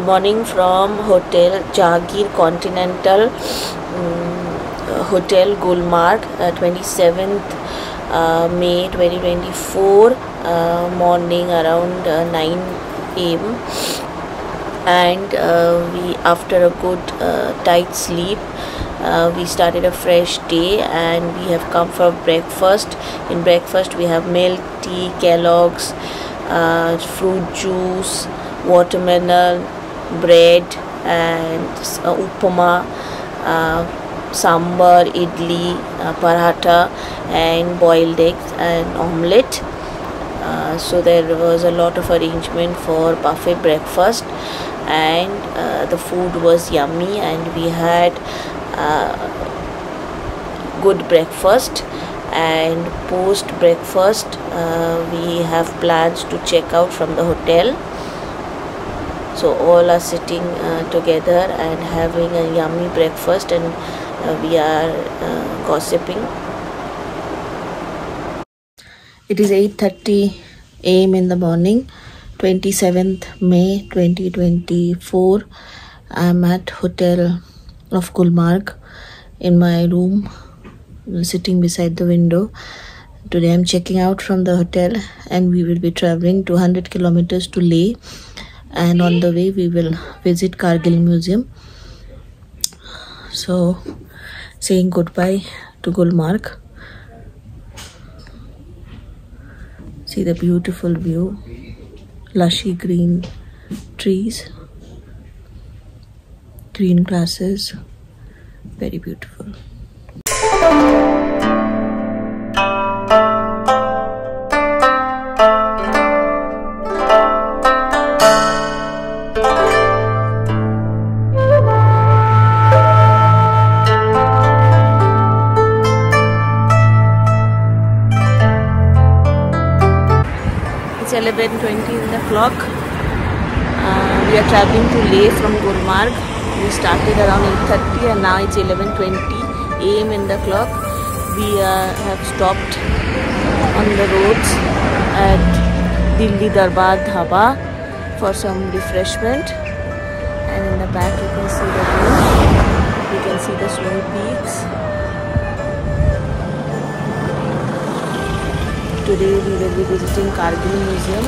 morning from Hotel Zahgeer Continental Hotel Gulmarg, 27th May 2024, morning around 9 am, and we, after a good tight sleep, we started a fresh day, and we have come for breakfast. In breakfast we have milk tea, Kellogg's, fruit juice, watermelon, bread, and upama, sambar, idli, paratha, and boiled eggs and omelette. So there was a lot of arrangement for buffet breakfast, and the food was yummy, and we had good breakfast. And post breakfast we have plans to check out from the hotel, so all are sitting together and having a yummy breakfast, and we are gossiping. It is 8:30 am in the morning, 27th May 2024. I am at Hotel of Gulmarg in my room, sitting beside the window. Today I am checking out from the hotel, and we will be traveling 200 kilometers to Leh, and on the way we will visit Kargil Museum. So saying goodbye to Gulmarg. See the beautiful view, lushy green trees, green grasses, very beautiful. It's 11:20 in the clock. We are traveling to Leh from Gulmarg. We started around 8:30, and now it's 11:20 am in the clock. We have stopped on the roads at Delhi Darbar Dhaba for some refreshment, and in the back you can see the view. You can see the snowy peaks. Today we will be visiting Kargil Museum.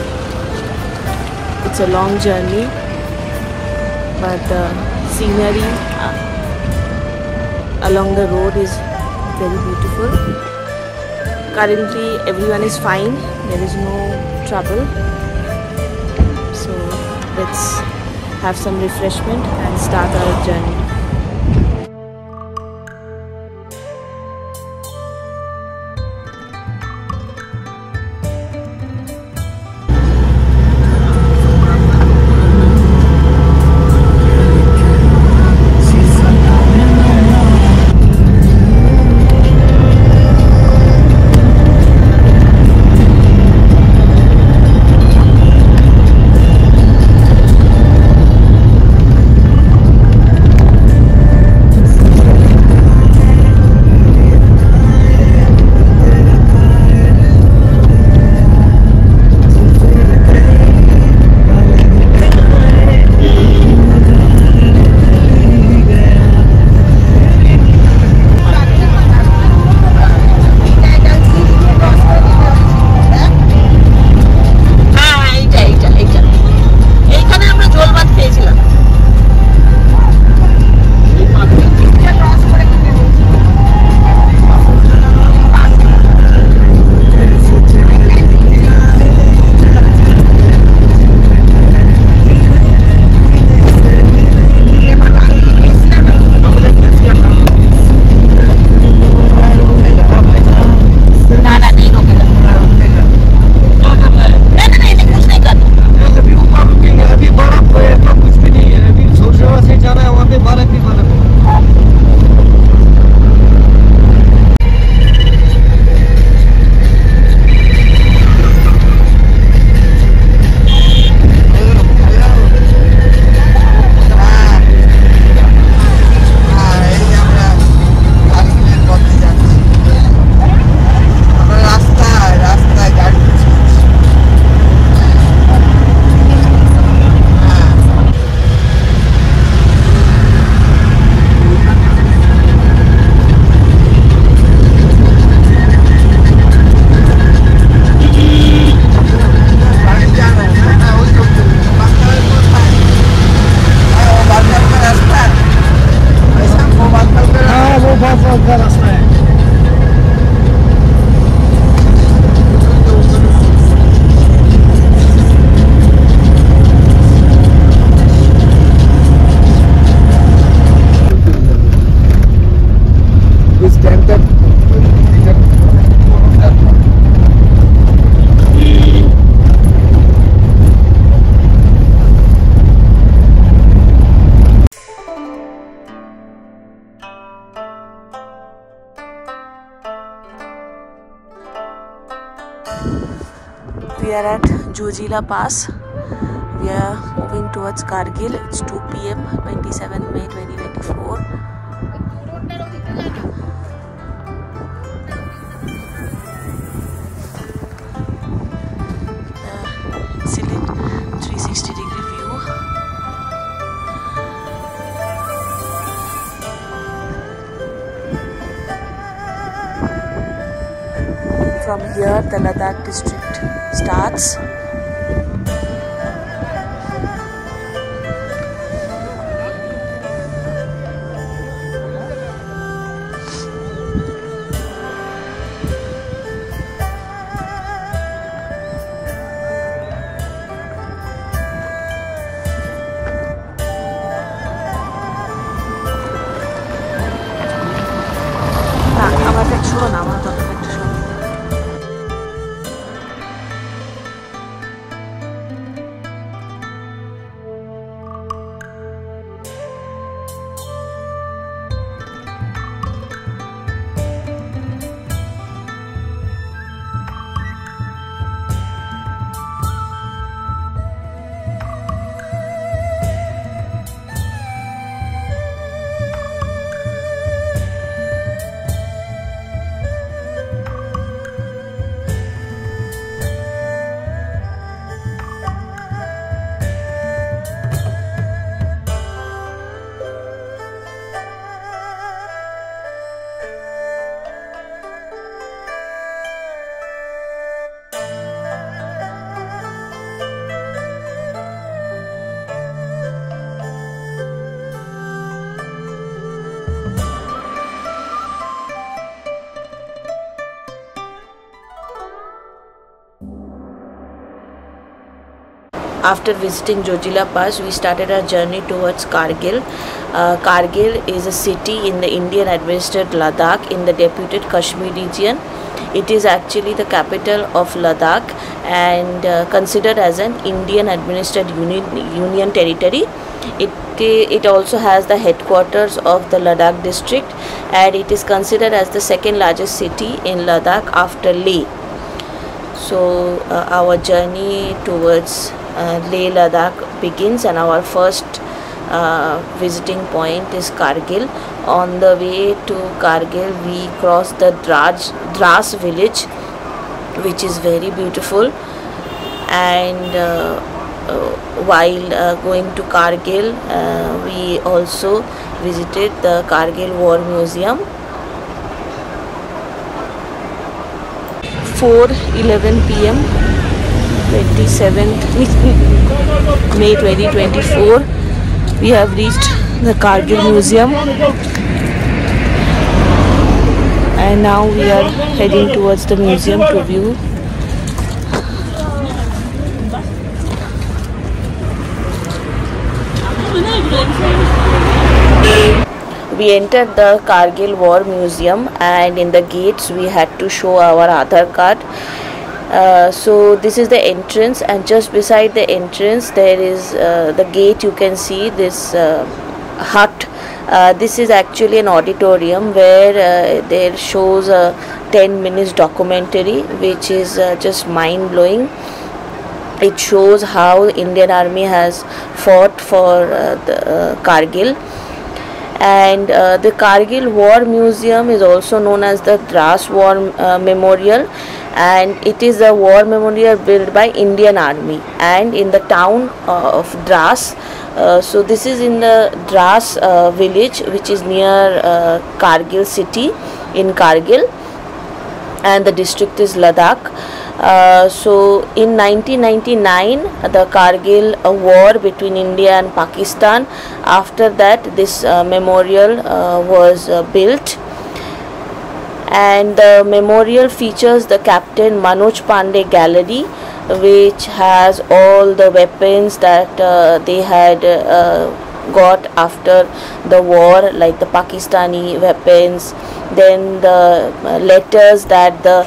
It's a long journey, but the scenery along the road is very beautiful. Currently everyone is fine, there is no trouble, so let's have some refreshment and start our journey. We are at Zahgeer Pass. We are moving towards Kargil. It's 2 p.m. 27 May 2024. Excellent 360-degree view. From here, the Ladakh district starts. After visiting Zahgeer Pass, we started our journey towards Kargil. Kargil is a city in the Indian administered Ladakh in the deputed Kashmir region. It is actually the capital of Ladakh and considered as an Indian administered union territory. It also has the headquarters of the Ladakh district, and it is considered as the second largest city in Ladakh after Leh. So our journey towards Leh Ladakh begins, and our first visiting point is Kargil. On the way to Kargil, we cross the Dras village, which is very beautiful, and while going to Kargil, we also visited the Kargil War Museum. 4:11 p.m. 27th May 2024. We have reached the Kargil Museum, and now we are heading towards the museum to view. We entered the Kargil War Museum, and in the gates we had to show our Aadhaar card. So this is the entrance, and just beside the entrance there is the gate. You can see this hut. This is actually an auditorium where there shows a 10 minutes documentary, which is just mind-blowing. It shows how Indian Army has fought for the Kargil. And the Kargil War Museum is also known as the Dras War Memorial, and it is a war memorial built by Indian Army and in the town of Dras. So this is in the Dras village, which is near Kargil city in Kargil, and the district is Ladakh. So in 1999, the Kargil war between India and Pakistan. After that, this memorial was built, and the memorial features the Captain Manoj Pandey gallery, which has all the weapons that they had got after the war, like the Pakistani weapons, then the letters that the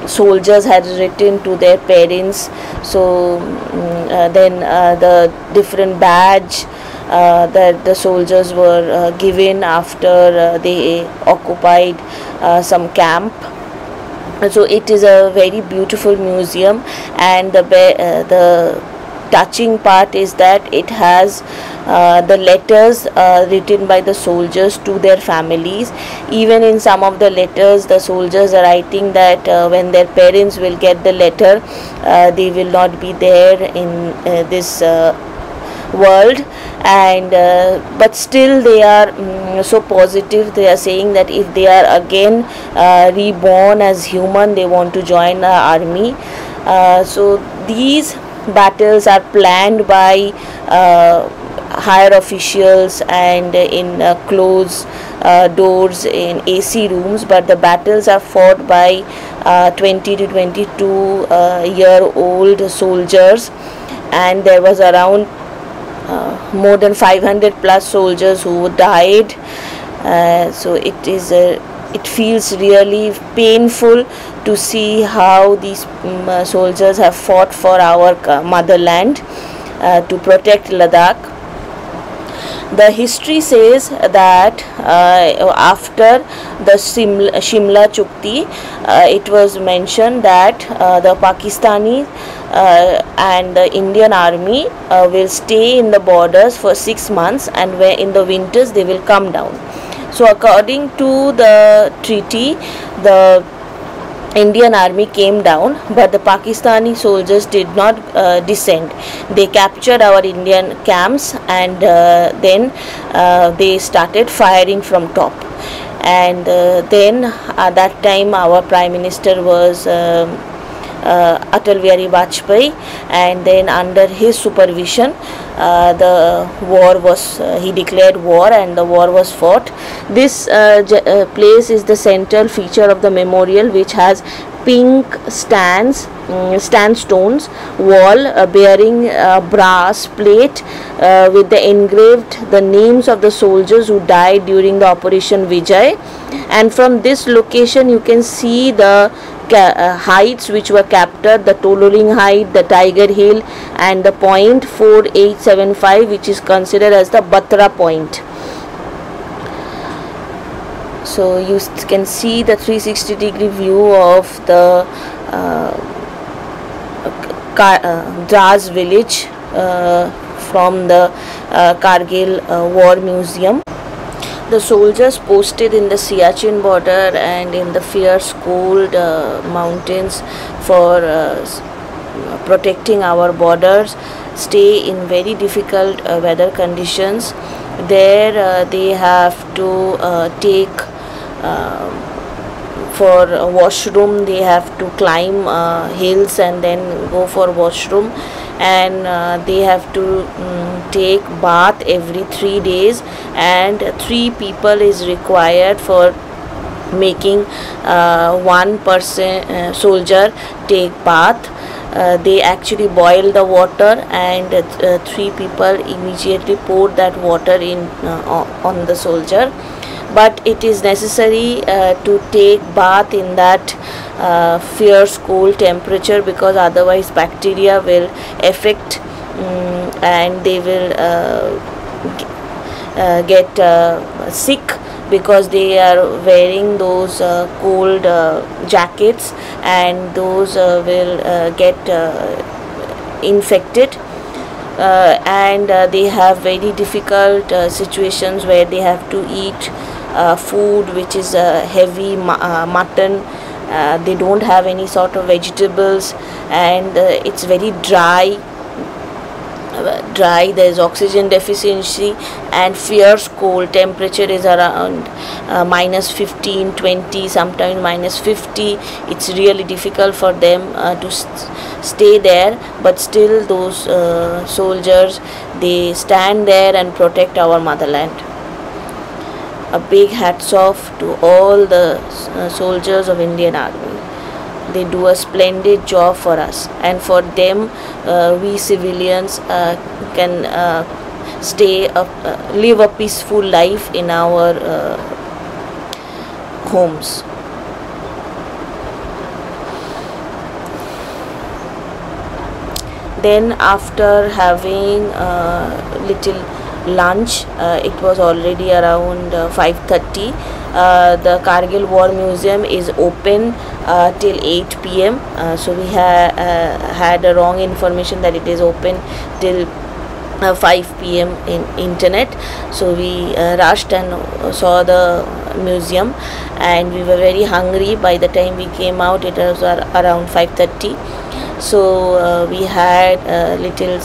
soldiers had written to their parents. So then the different badge that the soldiers were given after they occupied some camp. So it is a very beautiful museum, and the touching part is that it has the letters written by the soldiers to their families. Even in some of the letters, the soldiers are writing that when their parents will get the letter, they will not be there in this world, and but still they are so positive. They are saying that if they are again reborn as human, they want to join the army. So these battles are planned by higher officials and in closed doors in AC rooms, but the battles are fought by 20 to 22 year old soldiers, and there was around more than 500 plus soldiers who died. So it feels really painful to see how these soldiers have fought for our motherland to protect Ladakh. The history says that after the Shimla Chukti, it was mentioned that the Pakistani and the Indian army will stay in the borders for 6 months, and where in the winters they will come down. So according to the treaty, the Indian army came down, but the Pakistani soldiers did not descend. They captured our Indian camps, and then they started firing from top. And then at that time our Prime Minister was Hotel Vijay, and then under his supervision the war was he declared war, and the war was fought. This place is the central feature of the memorial, which has pink sandstones wall bearing brass plate with the engraved the names of the soldiers who died during the Operation Vijay. And from this location you can see the heights which were captured, the Tololing Heights, the Tiger Hill, and the point 4875, which is considered as the Batra point. So you can see the 360-degree view of the Dras village from the Kargil War Museum. The soldiers posted in the Siachen border and in the fierce cold mountains for protecting our borders stay in very difficult weather conditions. There they have to take for washroom, they have to climb hills and then go for washroom, and they have to take bath every 3 days, and 3 people is required for making one person soldier take bath. They actually boil the water, and 3 people immediately pour that water in on the soldier. But it is necessary to take bath in that fierce cold temperature, because otherwise bacteria will affect and they will get sick, because they are wearing those cold jackets, and those will get infected. And they have very difficult situations where they have to eat food which is heavy mutton. They don't have any sort of vegetables, and it's very dry. There is oxygen deficiency, and fierce cold temperature is around minus 15, 20, sometimes minus 50. It's really difficult for them to stay there, but still those soldiers, they stand there and protect our motherland. A big hats off to all the soldiers of Indian Army. They do a splendid job for us, and for them we civilians can live a peaceful life in our homes. Then after having little lunch, it was already around 5:30. the Kargil War Museum is open till 8 p.m. So we had a wrong information that it is open till 5 p.m. in internet. So we rushed and saw the museum, and we were very hungry. By the time we came out, it was around 5:30. So we had little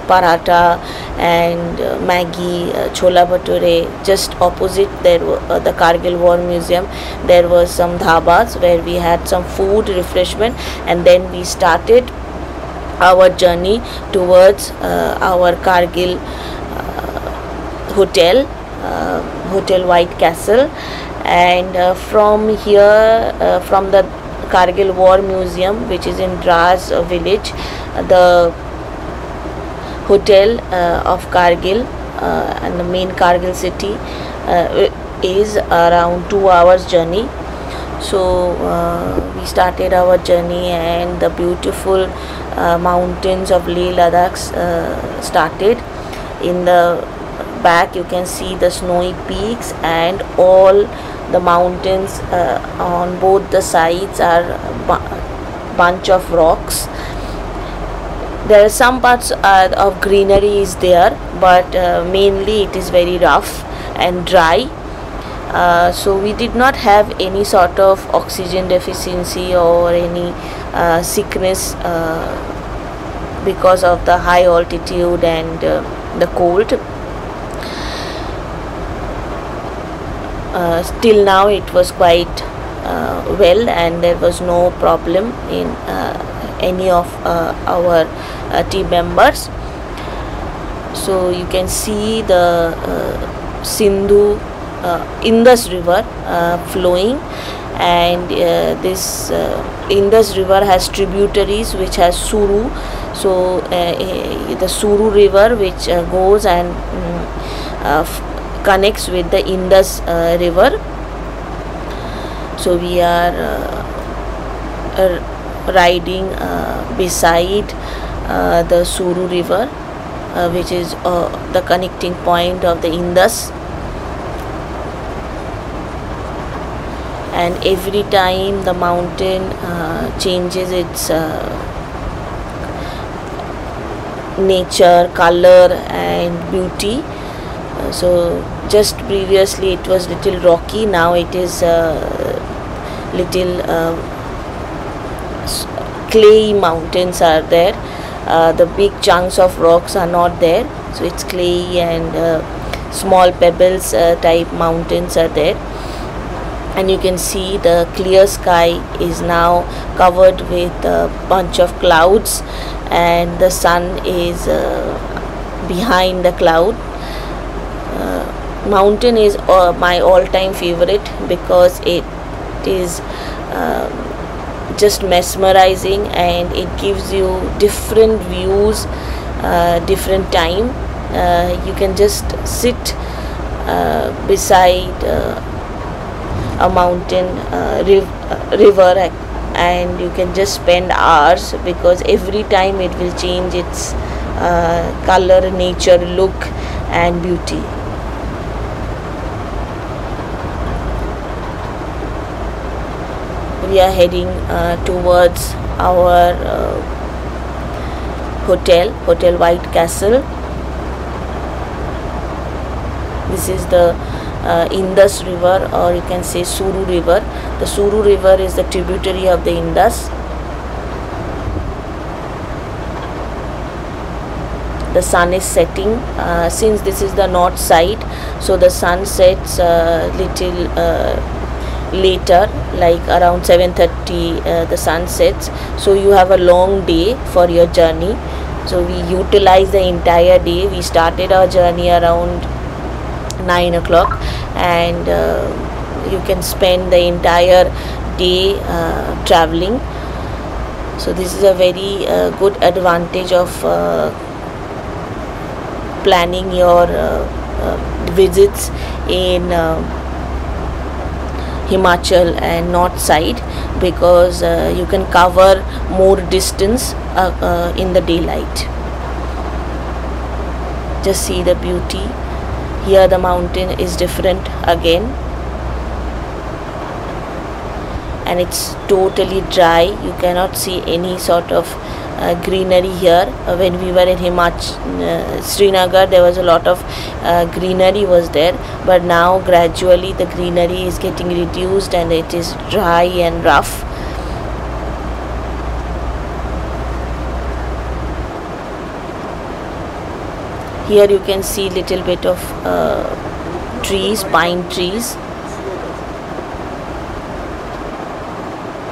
paratha and Maggi, chola bhature. Just opposite there, the Kargil War Museum, there was some dhabas where we had some food, refreshment, and then we started our journey towards our Kargil hotel, Hotel White Castle. And from here, from the Kargil War Museum, which is in Dras village, the hotel of Kargil and the main Kargil city is around 2 hours journey. So we started our journey, and the beautiful mountains of Leh Ladakh started. In the back you can see the snowy peaks, and all the mountains on both the sides are bunch of rocks. There are some parts of greenery is there, but mainly it is very rough and dry. So we did not have any sort of oxygen deficiency or any sickness because of the high altitude and the cold. Till now it was quite well, and there was no problem in any of our team members. So you can see the Sindhu Indus river flowing, and this Indus river has tributaries which has Suru. So the Suru river which goes and connects with the Indus river. So we are riding beside the Suru river, which is the connecting point of the Indus. And every time the mountain changes its nature, color and beauty. So just previously it was little rocky, now it is little clay mountains are there. The big chunks of rocks are not there, so it's clay and small pebbles type mountains are there. And you can see the clear sky is now covered with a bunch of clouds, and the sun is behind the cloud. Mountain is my all-time favorite because it is just mesmerizing, and it gives you different views, different time. You can just sit beside a mountain river, and you can just spend hours, because every time it will change its color, nature, look and beauty. We are heading towards our Hotel White Castle. This is the Indus river, or you can say Suru river. The Suru river is the tributary of the Indus. The sun is setting. Since this is the north side, so the sun sets little later, like around 7:30 the sun sets. So you have a long day for your journey. So we utilize the entire day. We started our journey around 9 o'clock, and you can spend the entire day traveling. So this is a very good advantage of planning your visits in Himachal and north side, because you can cover more distance in the daylight. Just see the beauty. Here the mountain is different again. and it's totally dry. You cannot see any sort of greenery here. When we were in Srinagar, there was a lot of greenery was there, but now gradually the greenery is getting reduced and it is dry and rough. Here you can see little bit of trees, pine trees.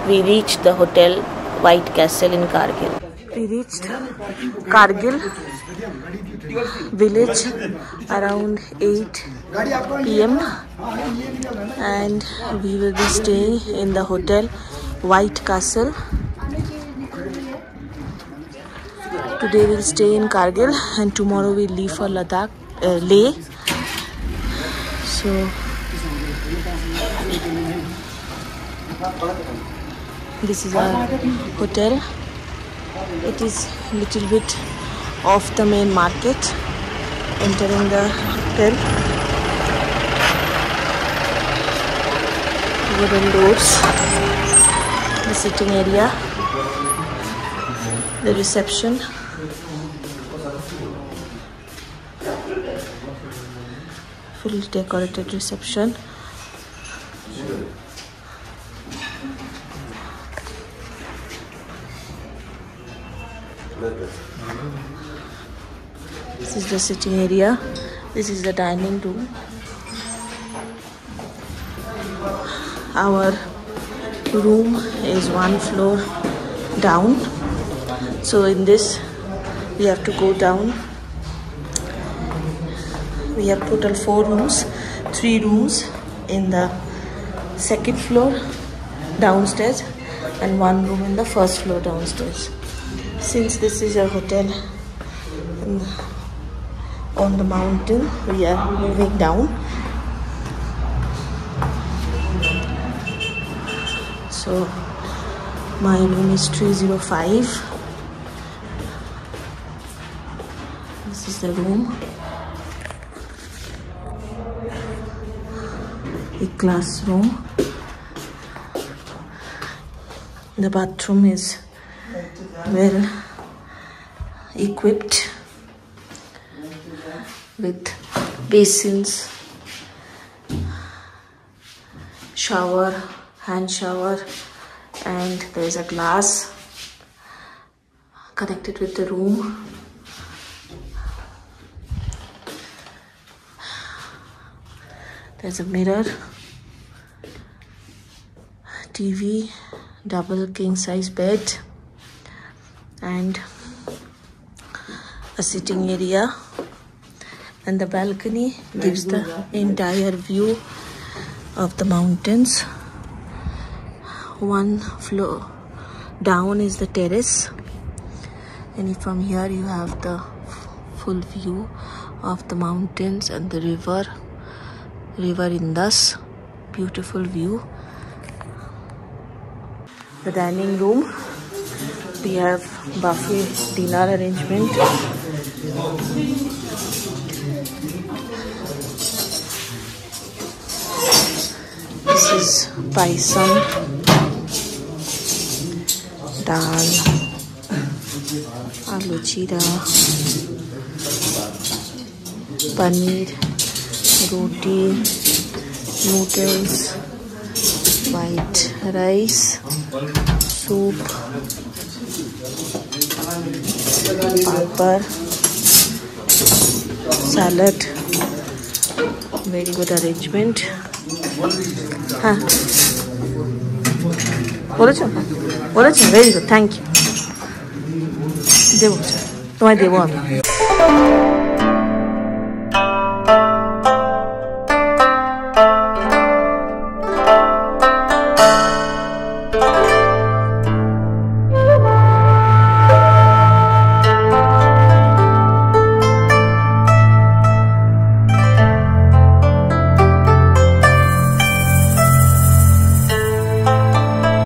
We reached the Hotel White Castle in Kargil. We reached Kargil village around 8 p.m. and we will be staying in the Hotel White Castle. Today we'll stay in Kargil and tomorrow we'll leave for Ladakh, Leh. So this is our hotel. It is little bit off the main market. Entering the hotel, wooden doors, the sitting area, the reception, fully decorated reception. This is the sitting area. This is the dining room. Our room is 1 floor down. So in this, we have to go down. We have total 4 rooms. 3 rooms in the 2nd floor downstairs and 1 room in the 1st floor downstairs. Since this is a hotel on the mountain, we are moving down. So my room is 305. This is the room. A classroom. The bathroom is well equipped with basins, shower, hand shower, and there is a glass connected with the room. There's a mirror, TV, double king size bed, and a sitting area, and the balcony gives the entire view of the mountains. 1 floor down is the terrace, and from here you have the full view of the mountains and the river Indus. Beautiful view. The dining room, we have buffet dinner arrangement. This is paisam, dal, aloo chira, paneer, roti, noodles, white rice, soup, papad, salad. Very good arrangement. हाँ बोलो very good, thank you. देवो तुम्हारे देवो